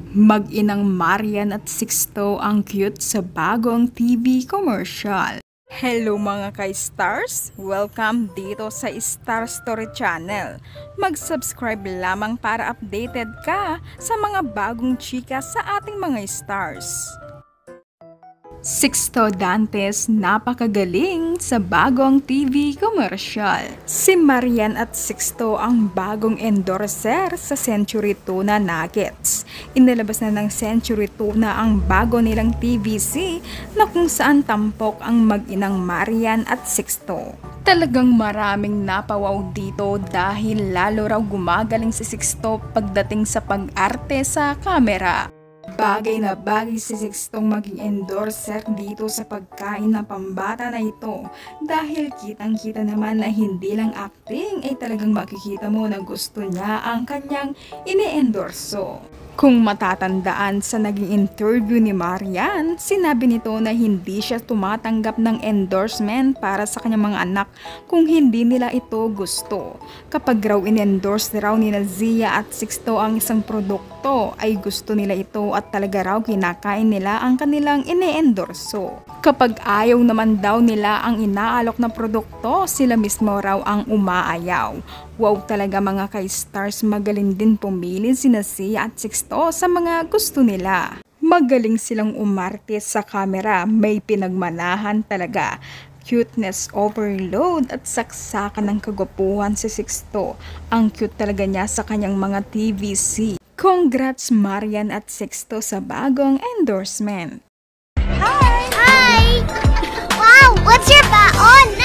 Mag-inang Marian at Sixto ang cute sa bagong TV commercial. Hello mga ka-stars! Welcome dito sa Star Story Channel. Mag-subscribe lamang para updated ka sa mga bagong chika sa ating mga stars. Sixto Dantes napakagaling sa bagong TV commercial. Si Marian at Sixto ang bagong endorser sa Century Tuna Nuggets. Inilabas na ng Century Tuna ang bago nilang TVC na kung saan tampok ang mag-inang Marian at Sixto. Talagang maraming napawaw dito dahil lalo raw gumagaling si Sixto pagdating sa pag-arte sa kamera. Bagay na bagay si Sixtong maging endorser dito sa pagkain ng pambata na ito dahil kitang-kita naman na hindi lang acting ay talagang makikita mo na gusto niya ang kanyang ine-endorso. Kung matatandaan sa naging interview ni Marian, sinabi nito na hindi siya tumatanggap ng endorsement para sa kanyang mga anak kung hindi nila ito gusto. Kapag raw in-endorse raw ni Zia at Sixto ang isang produkto, ay gusto nila ito at talaga raw kinakain nila ang kanilang ine-endorso. Kapag ayaw naman daw nila ang inaalok na produkto, sila mismo raw ang umaayaw. Wow talaga mga ka-stars, magaling din pumili sina Zia at Sixto sa mga gusto nila. Magaling silang umarte sa camera, may pinagmanahan talaga. Cuteness overload at saksakan ng kagwapuhan si Sixto. Ang cute talaga niya sa kanyang mga TVC. Congrats Marian at Sixto sa bagong endorsement. Hi! Wow! What's your baon?